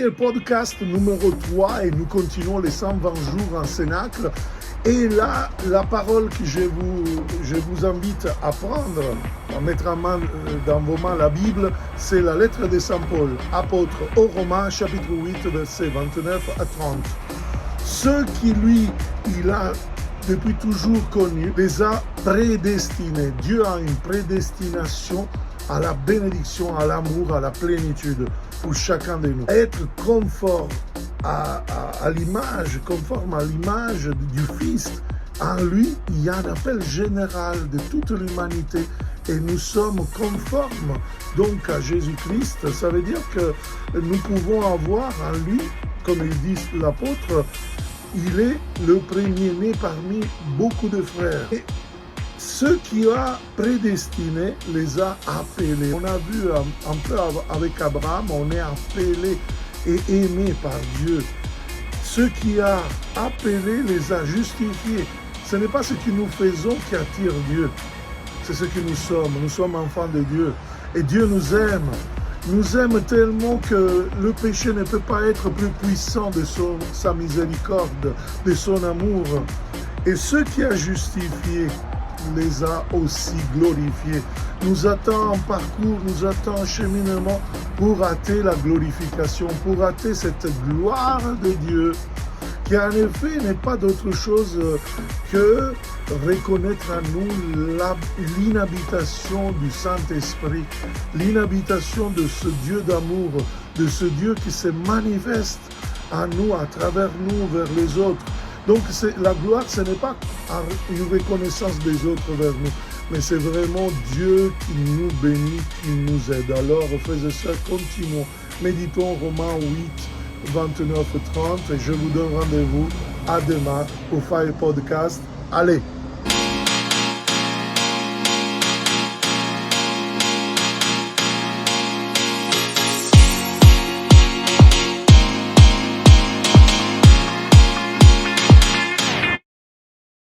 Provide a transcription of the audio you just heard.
Fire Podcast numéro 3 et nous continuons les 120 jours en Cénacle. Et là, la parole que je vous invite à prendre, à mettre en main, dans vos mains la Bible, c'est la lettre de Saint Paul, apôtre aux Romains, chapitre 8, versets 29 à 30. Ceux qui lui, il a depuis toujours connu, les a prédestinés. Dieu a une prédestination à la bénédiction, à l'amour, à la plénitude pour chacun de nous. Être conforme à l'image, conforme à l'image du Fils, en lui, il y a un appel général de toute l'humanité et nous sommes conformes donc à Jésus-Christ. Ça veut dire que nous pouvons avoir en lui, comme il dit l'apôtre, il est le premier-né parmi beaucoup de frères. Et ceux qui a prédestiné les a appelés. On a vu un peu avec Abraham, on est appelé et aimé par Dieu. Ceux qui a appelés les a justifiés. Ce n'est pas ce que nous faisons qui attire Dieu, c'est ce que nous sommes. Nous sommes enfants de Dieu et Dieu nous aime tellement que le péché ne peut pas être plus puissant de sa miséricorde, de son amour. Et ceux qui a justifié les a aussi glorifiés. Nous attend un parcours, nous attend un cheminement pour hâter la glorification, pour hâter cette gloire de Dieu, qui en effet n'est pas d'autre chose que reconnaître à nous l'inhabitation du Saint-Esprit, l'inhabitation de ce Dieu d'amour, de ce Dieu qui se manifeste à nous, à travers nous, vers les autres. Donc la gloire, ce n'est pas une reconnaissance des autres vers nous, mais c'est vraiment Dieu qui nous bénit, qui nous aide. Alors faisons ça, continuons. Méditons Romains 8, 29, 30 et je vous donne rendez-vous à demain au Fire Podcast. Allez!